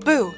Boo!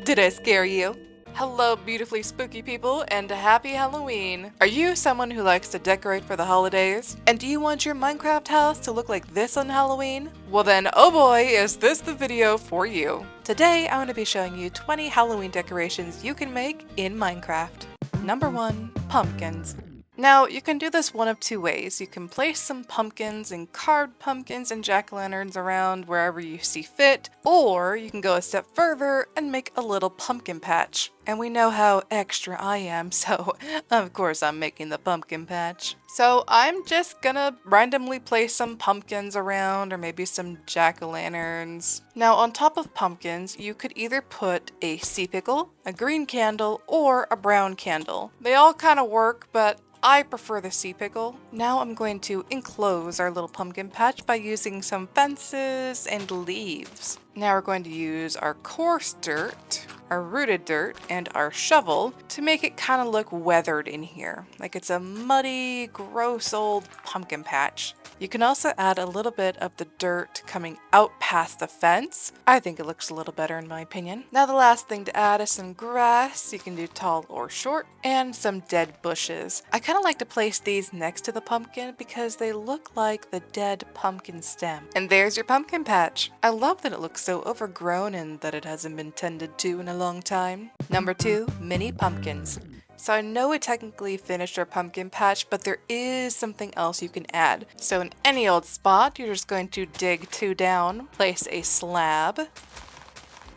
Did I scare you? Hello, beautifully spooky people, and happy Halloween! Are you someone who likes to decorate for the holidays? And do you want your Minecraft house to look like this on Halloween? Well then, oh boy, is this the video for you! Today, I'm going to be showing you 20 Halloween decorations you can make in Minecraft. Number 1. Pumpkins. Now, you can do this one of two ways. You can place some pumpkins and carved pumpkins and jack-o'-lanterns around wherever you see fit, or you can go a step further and make a little pumpkin patch. And we know how extra I am, so of course I'm making the pumpkin patch. So I'm just gonna randomly place some pumpkins around, or maybe some jack-o'-lanterns. Now on top of pumpkins, you could either put a sea pickle, a green candle, or a brown candle. They all kind of work, but I prefer the sea pickle. Now I'm going to enclose our little pumpkin patch by using some fences and leaves. Now we're going to use our coarse dirt, our rooted dirt, and our shovel to make it kind of look weathered in here. Like it's a muddy, gross old pumpkin patch. You can also add a little bit of the dirt coming out past the fence. I think it looks a little better in my opinion. Now the last thing to add is some grass. You can do tall or short, and some dead bushes. I kind of like to place these next to the pumpkin because they look like the dead pumpkin stem. And there's your pumpkin patch. I love that it looks so overgrown and that it hasn't been tended to in a long time. Number 2, mini pumpkins. So I know we technically finished our pumpkin patch, but there is something else you can add. So in any old spot, you're just going to dig 2 down, place a slab,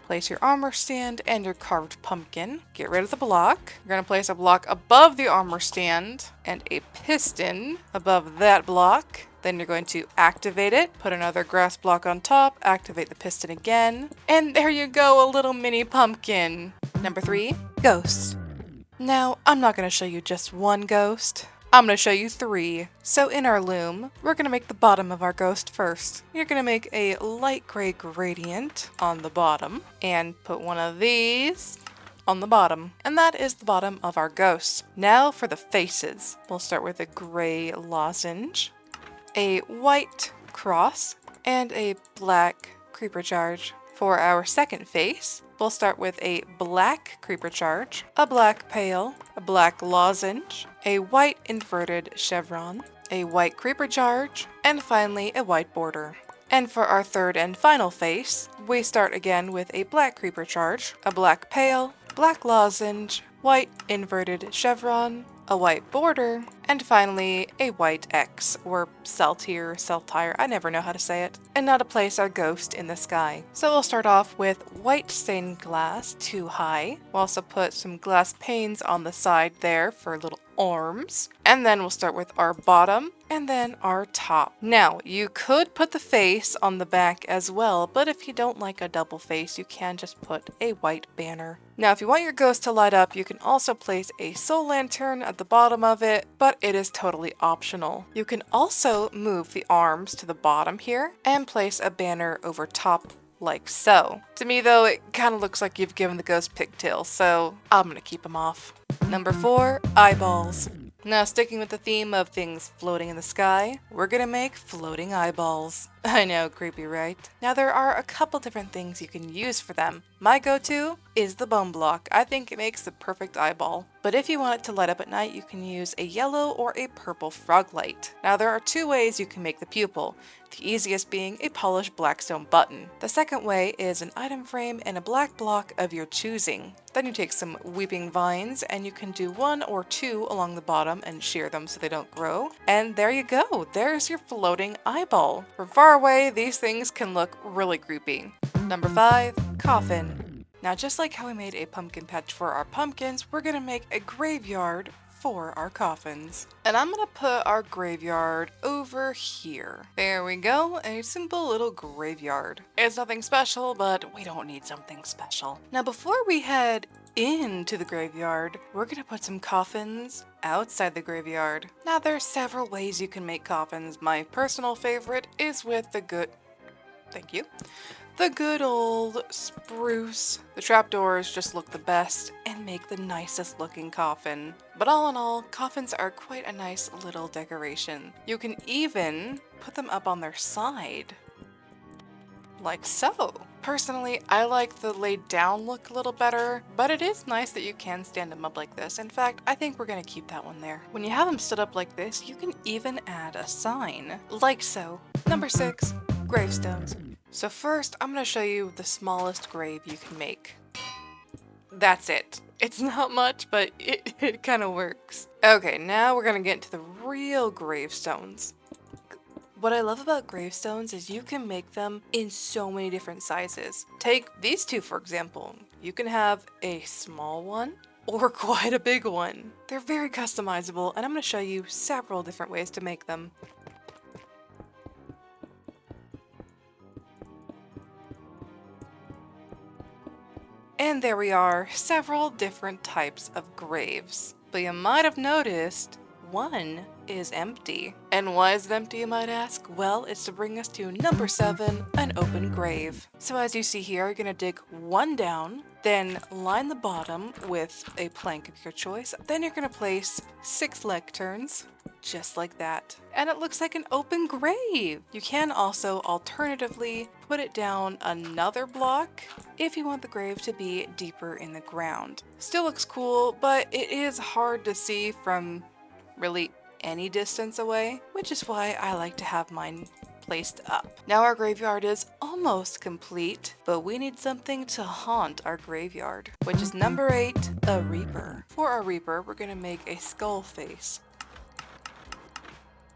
place your armor stand and your carved pumpkin. Get rid of the block. You're going to place a block above the armor stand and a piston above that block. Then you're going to activate it, put another grass block on top, activate the piston again, and there you go, a little mini pumpkin. Number 3, ghosts. Now, I'm not going to show you just one ghost. I'm going to show you 3. So in our loom, we're going to make the bottom of our ghost first. You're going to make a light gray gradient on the bottom and put one of these on the bottom. And that is the bottom of our ghost. Now for the faces. We'll start with a gray lozenge, a white cross, and a black creeper charge. For our second face, we'll start with a black creeper charge, a black pail, a black lozenge, a white inverted chevron, a white creeper charge, and finally a white border. And for our third and final face, we start again with a black creeper charge, a black pail, black lozenge, white inverted chevron, a white border, and finally a white X, or saltire, I never know how to say it. And now to place our ghost in the sky. So we'll start off with white stained glass 2 high. We'll also put some glass panes on the side there for little arms. And then we'll start with our bottom and then our top. Now, you could put the face on the back as well, but if you don't like a double face, you can just put a white banner. Now, if you want your ghost to light up, you can also place a soul lantern at the bottom of it, but it is totally optional. You can also move the arms to the bottom here and place a banner over top like so. To me though, it kind of looks like you've given the ghost pigtails, so I'm gonna keep them off. Number 4, eyeballs. Now, sticking with the theme of things floating in the sky, we're gonna make floating eyeballs. I know, creepy, right? Now, there are a couple different things you can use for them. My go-to is the bone block. I think it makes the perfect eyeball. But if you want it to light up at night, you can use a yellow or a purple frog light. Now, there are 2 ways you can make the pupil. The easiest being a polished black stone button. The second way is an item frame and a black block of your choosing. Then you take some weeping vines and you can do 1 or 2 along the bottom and shear them so they don't grow. And there you go, there's your floating eyeball. From far away, these things can look really creepy. Number 5, coffin. Now, just like how we made a pumpkin patch for our pumpkins, we're gonna make a graveyard for our coffins. And I'm gonna put our graveyard over here. There we go, a simple little graveyard. It's nothing special, but we don't need something special. Now, before we head into the graveyard, we're gonna put some coffins outside the graveyard. Now, there's several ways you can make coffins. My personal favorite is with the good old spruce. The trapdoors just look the best and make the nicest looking coffin. But all in all, coffins are quite a nice little decoration. You can even put them up on their side, like so. Personally, I like the laid down look a little better, but it is nice that you can stand them up like this. In fact, I think we're gonna keep that one there. When you have them stood up like this, you can even add a sign, like so. Number 6, gravestones. So first, I'm gonna show you the smallest grave you can make. That's it. It's not much, but it kind of works. Okay, now we're gonna get into the real gravestones. What I love about gravestones is you can make them in so many different sizes. Take these two for example. You can have a small one or quite a big one. They're very customizable, and I'm going to show you several different ways to make them. And there we are, several different types of graves. But you might have noticed one is empty. And why is it empty, you might ask? Well, it's to bring us to number 7, an open grave. So as you see here, you're gonna dig one down, then line the bottom with a plank of your choice. Then you're gonna place 6 leg turns, just like that. And it looks like an open grave. You can also alternatively put it down another block if you want the grave to be deeper in the ground. Still looks cool, but it is hard to see from really any distance away, which is why I like to have mine placed up. Now our graveyard is almost complete, but we need something to haunt our graveyard, which is number 8, a reaper. For our reaper, we're gonna make a skull face.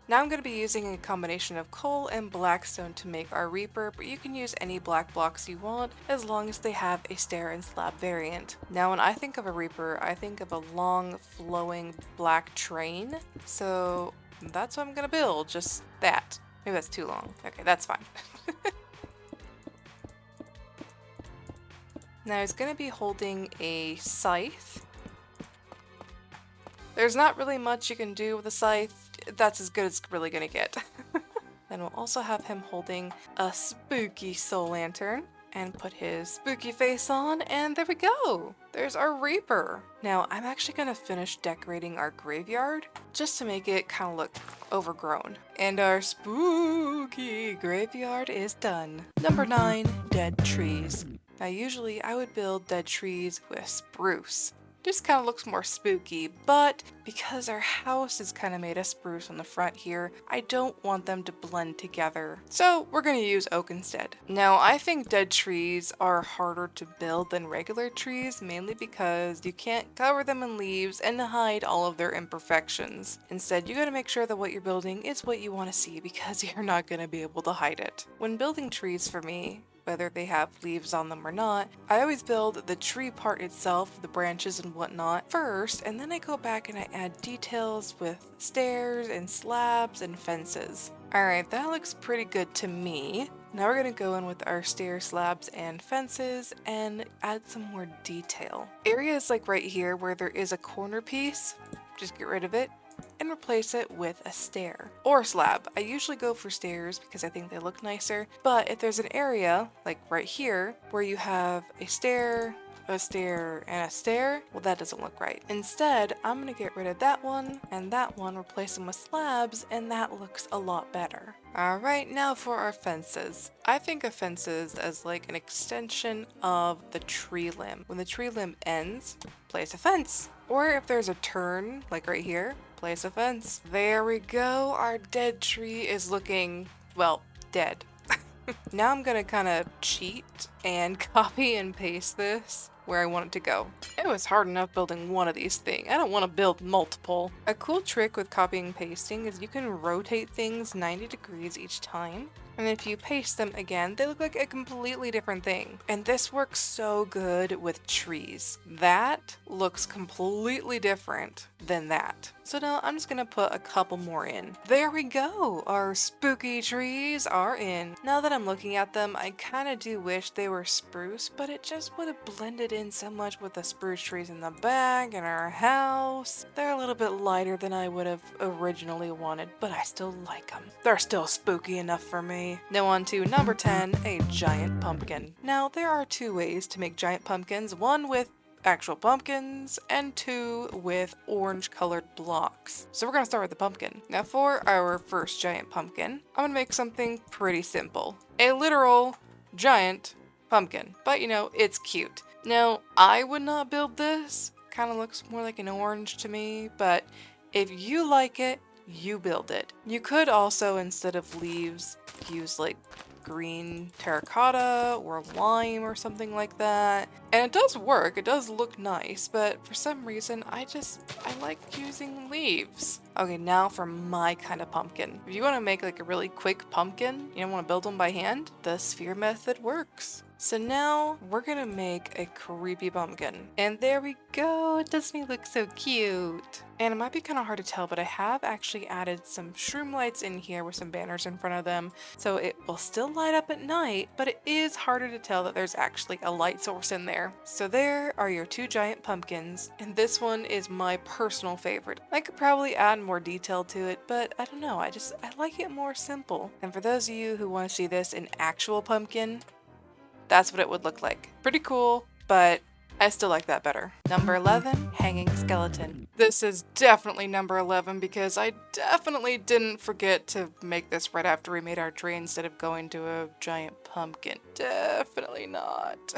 Now I'm going to be using a combination of coal and blackstone to make our reaper, but you can use any black blocks you want as long as they have a stair and slab variant. Now when I think of a reaper, I think of a long flowing black train, so that's what I'm going to build, just that. Maybe that's too long. Okay, that's fine. Now he's going to be holding a scythe. There's not really much you can do with a scythe. That's as good as it's really gonna get. Then we'll also have him holding a spooky soul lantern and put his spooky face on, and there we go! There's our reaper! Now I'm actually gonna finish decorating our graveyard just to make it kind of look overgrown. And our spooky graveyard is done. Number 9, dead trees. Now usually I would build dead trees with spruce. Just kind of looks more spooky, but because our house is kind of made of spruce on the front here, I don't want them to blend together. So we're going to use oak instead. Now I think dead trees are harder to build than regular trees, mainly because you can't cover them in leaves and hide all of their imperfections. Instead, you got to make sure that what you're building is what you want to see, because you're not going to be able to hide it. When building trees for me, whether they have leaves on them or not, I always build the tree part itself, the branches and whatnot, first, and then I go back and I add details with stairs and slabs and fences. Alright, that looks pretty good to me. Now we're going to go in with our stair slabs and fences and add some more detail. Areas like right here where there is a corner piece, just get rid of it and replace it with a stair or slab. I usually go for stairs because I think they look nicer, but if there's an area like right here where you have a stair, and a stair, well, that doesn't look right. Instead, I'm gonna get rid of that one and that one, replace them with slabs, and that looks a lot better. Alright, now for our fences. I think of fences as like an extension of the tree limb. When the tree limb ends, place a fence. Or if there's a turn, like right here, place a fence. There we go, our dead tree is looking, well, dead. Now I'm gonna kind of cheat and copy and paste this where I want it to go. It was hard enough building one of these things. I don't want to build multiple. A cool trick with copying and pasting is you can rotate things 90 degrees each time. And if you paste them again, they look like a completely different thing. And this works so good with trees. That looks completely different than that. So now I'm just gonna put a couple more in. There we go! Our spooky trees are in. Now that I'm looking at them, I kind of do wish they were spruce, but it just would have blended in so much with the spruce trees in the back and our house. They're a little bit lighter than I would have originally wanted, but I still like them. They're still spooky enough for me. Now on to number 10, a giant pumpkin. Now there are 2 ways to make giant pumpkins, one with actual pumpkins and 2 with orange colored blocks. So we're gonna start with the pumpkin. Now for our first giant pumpkin, I'm gonna make something pretty simple. A literal giant pumpkin. But you know, it's cute. Now, I would not build this. Kind of looks more like an orange to me, but if you like it, you build it. You could also, instead of leaves, use like green terracotta or lime or something like that. And it does work, it does look nice, but for some reason I like using leaves. Okay, now for my kind of pumpkin. If you want to make like a really quick pumpkin, you don't want to build them by hand, the sphere method works. So now we're gonna make a creepy pumpkin. And there we go, doesn't he look so cute? And it might be kind of hard to tell, but I have actually added some shroom lights in here with some banners in front of them. So it will still light up at night, but it is harder to tell that there's actually a light source in there. So there are your 2 giant pumpkins. And this one is my personal favorite. I could probably add more detail to it, but I don't know, I like it more simple. And for those of you who want to see this in actual pumpkin, that's what it would look like. Pretty cool, but I still like that better. Number 11, hanging skeleton. This is definitely number 11 because I definitely didn't forget to make this right after we made our tree instead of going to a giant pumpkin. Definitely not.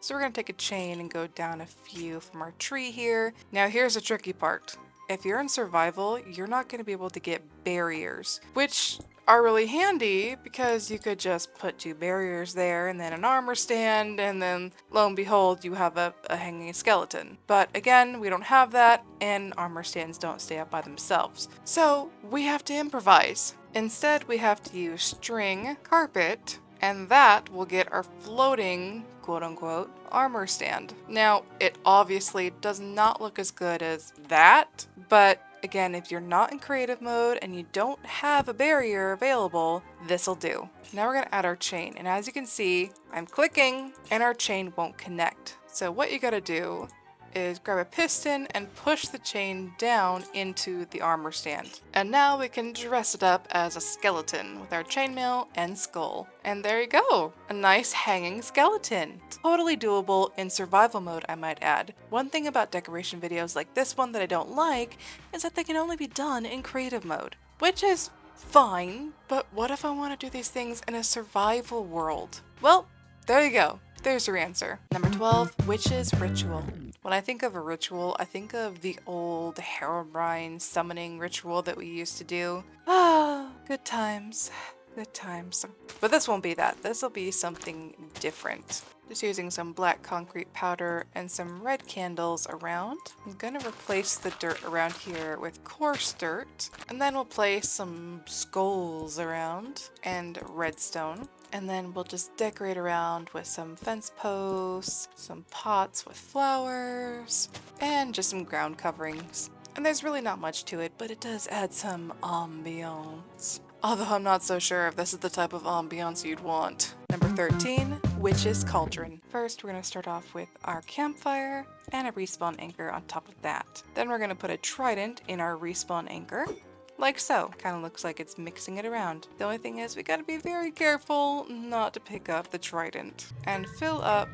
So we're gonna take a chain and go down a few from our tree here. Now here's the tricky part. If you're in survival, you're not gonna be able to get barriers, which are really handy because you could just put 2 barriers there and then an armor stand, and then lo and behold you have a hanging skeleton. But again, we don't have that, and armor stands don't stay up by themselves. So we have to improvise. Instead, we have to use string carpet, and that will get our floating, quote-unquote, armor stand. Now, it obviously does not look as good as that, but again, if you're not in creative mode and you don't have a barrier available, this'll do. Now we're gonna add our chain, and as you can see, I'm clicking and our chain won't connect. So what you gotta do is grab a piston and push the chain down into the armor stand. And now we can dress it up as a skeleton with our chainmail and skull. And there you go, a nice hanging skeleton. Totally doable in survival mode, I might add. One thing about decoration videos like this one that I don't like is that they can only be done in creative mode, which is fine, but what if I want to do these things in a survival world? Well, there you go. There's your answer. Number 12, witch's ritual. When I think of a ritual, I think of the old Herobrine summoning ritual that we used to do. Ah, good times. Good times. But this won't be that. This will be something different. Just using some black concrete powder and some red candles around. I'm gonna replace the dirt around here with coarse dirt. And then we'll place some skulls around and redstone. And then we'll just decorate around with some fence posts, some pots with flowers, and just some ground coverings. And there's really not much to it, but it does add some ambiance. Although I'm not so sure if this is the type of ambiance you'd want. Number 13, Witch's Cauldron. First, we're going to start off with our campfire and a respawn anchor on top of that. Then we're going to put a trident in our respawn anchor. Like so. Kind of looks like it's mixing it around. The only thing is we gotta be very careful not to pick up the trident. And fill up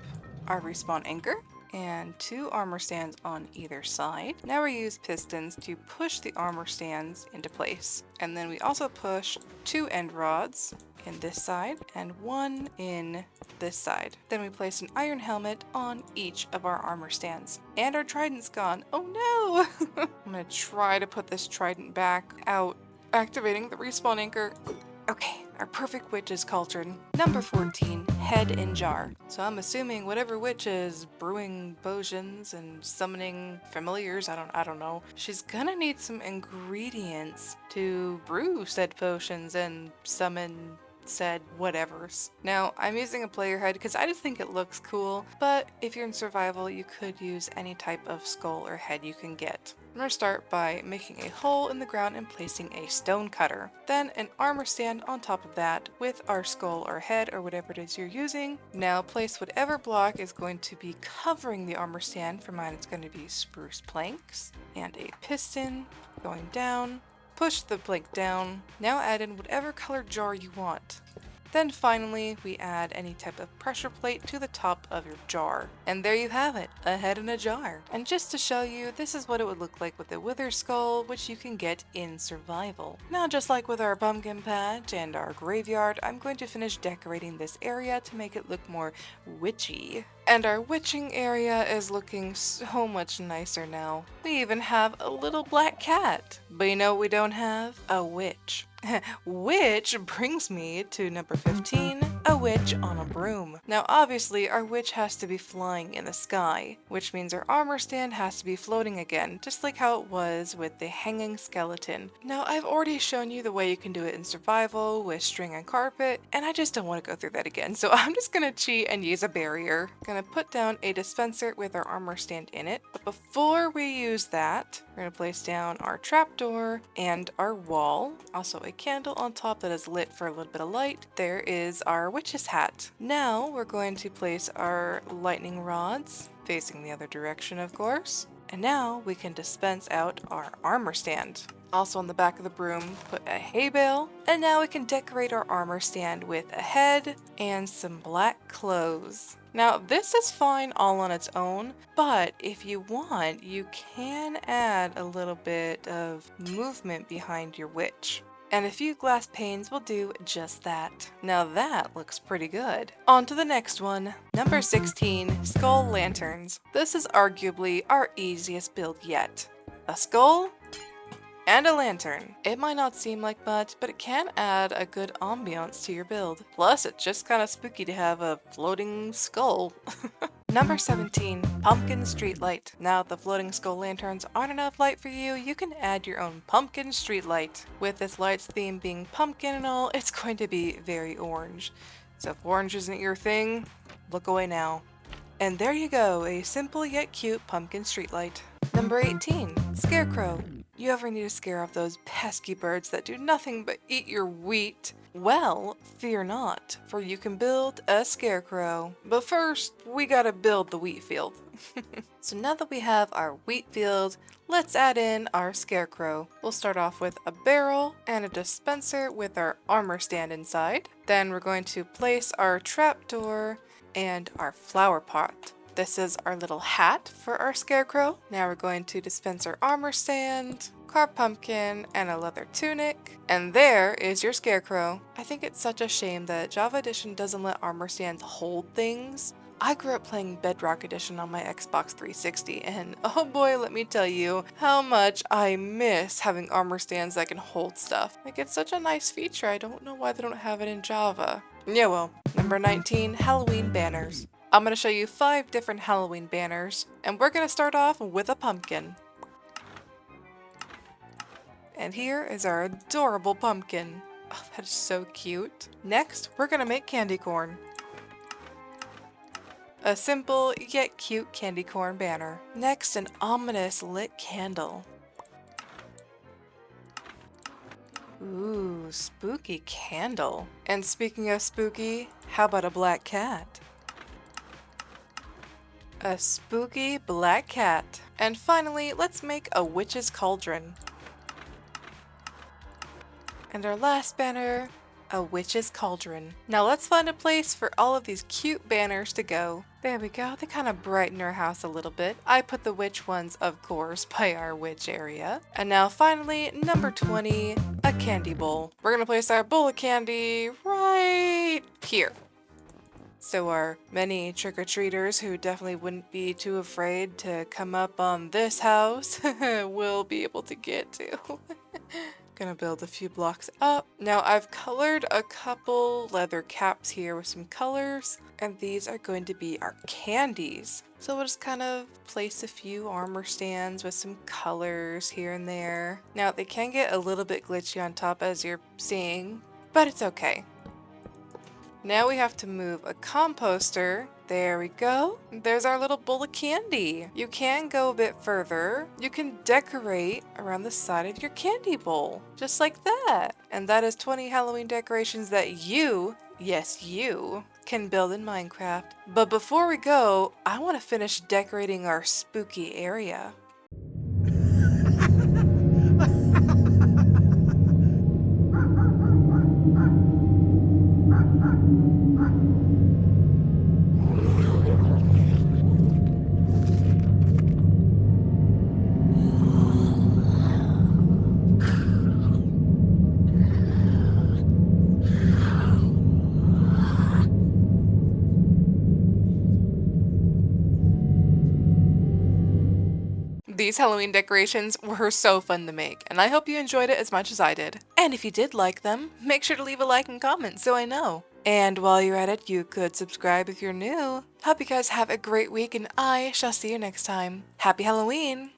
our respawn anchor and 2 armor stands on either side. Now we use pistons to push the armor stands into place. And then we also push 2 end rods in this side and 1 in this side. Then we place an iron helmet on each of our armor stands. And our trident's gone. Oh no! I'm gonna try to put this trident back out, activating the respawn anchor. Okay, our perfect witch's cauldron. Number 14, head in jar. So I'm assuming whatever witch is brewing potions and summoning familiars, I don't know. She's gonna need some ingredients to brew said potions and summon said whatevers. Now, I'm using a player head because I just think it looks cool, but if you're in survival, you could use any type of skull or head you can get. I'm going to start by making a hole in the ground and placing a stone cutter. Then an armor stand on top of that with our skull or head or whatever it is you're using. Now place whatever block is going to be covering the armor stand. For mine, it's going to be spruce planks and a piston going down. Push the plank down. Now add in whatever color jar you want. Then finally, we add any type of pressure plate to the top of your jar. And there you have it, a head in a jar. And just to show you, this is what it would look like with a wither skull, which you can get in survival. Now, just like with our pumpkin patch and our graveyard, I'm going to finish decorating this area to make it look more witchy. And our witching area is looking so much nicer now. We even have a little black cat. But you know what we don't have? A witch. Which brings me to number 15, a witch on a broom. Now obviously our witch has to be flying in the sky, which means our armor stand has to be floating again, just like how it was with the hanging skeleton. Now I've already shown you the way you can do it in survival with string and carpet, and I just don't want to go through that again, so I'm just gonna cheat and use a barrier. Gonna put down a dispenser with our armor stand in it, but before we use that, we're gonna place down our trapdoor and our wall, also a candle on top that is lit for a little bit of light. There is our witch's hat. Now we're going to place our lightning rods facing the other direction, of course. And now we can dispense out our armor stand. Also on the back of the broom, put a hay bale. And now we can decorate our armor stand with a head and some black clothes. Now this is fine all on its own, but if you want, you can add a little bit of movement behind your witch. And a few glass panes will do just that. Now that looks pretty good. On to the next one. Number 16, skull lanterns. This is arguably our easiest build yet. A skull and a lantern. It might not seem like much, but it can add a good ambiance to your build. Plus, it's just kind of spooky to have a floating skull. Number 17, pumpkin streetlight. Now if the floating skull lanterns aren't enough light for you, you can add your own pumpkin streetlight. With this light's theme being pumpkin and all, it's going to be very orange. So if orange isn't your thing, look away now. And there you go, a simple yet cute pumpkin streetlight. Number 18, Scarecrow. You ever need to scare off those pesky birds that do nothing but eat your wheat? Well, fear not, for you can build a scarecrow. But first, we gotta build the wheat field. So now that we have our wheat field, let's add in our scarecrow. We'll start off with a barrel and a dispenser with our armor stand inside. Then we're going to place our trapdoor and our flower pot. This is our little hat for our scarecrow. Now we're going to dispense our armor stand, carved pumpkin, and a leather tunic. And there is your scarecrow. I think it's such a shame that Java Edition doesn't let armor stands hold things. I grew up playing Bedrock Edition on my Xbox 360, and oh boy, let me tell you how much I miss having armor stands that can hold stuff. Like, it's such a nice feature. I don't know why they don't have it in Java. Yeah, well. Number 19, Halloween banners. I'm going to show you 5 different Halloween banners, and we're going to start off with a pumpkin. And here is our adorable pumpkin. Oh, that is so cute. Next, we're going to make candy corn. A simple yet cute candy corn banner. Next, an ominous lit candle. Ooh, spooky candle. And speaking of spooky, how about a black cat? A spooky black cat. And finally, let's make a witch's cauldron. And our last banner, a witch's cauldron. Now let's find a place for all of these cute banners to go. There we go, they kind of brighten our house a little bit. I put the witch ones, of course, by our witch area. And now finally, number 20, a candy bowl. We're gonna place our bowl of candy right here. So our many trick-or-treaters who definitely wouldn't be too afraid to come up on this house will be able to get to. Gonna build a few blocks up. Now I've colored a couple leather caps here with some colors, and these are going to be our candies. So we'll just kind of place a few armor stands with some colors here and there. Now they can get a little bit glitchy on top as you're seeing, but it's okay. Now we have to move a composter. There we go. There's our little bowl of candy. You can go a bit further. You can decorate around the side of your candy bowl, just like that. And that is 20 Halloween decorations that you, yes you, can build in Minecraft. But before we go, I want to finish decorating our spooky area. These Halloween decorations were so fun to make, and I hope you enjoyed it as much as I did. And if you did like them, make sure to leave a like and comment so I know. And while you're at it, you could subscribe if you're new. Hope you guys have a great week, and I shall see you next time. Happy Halloween!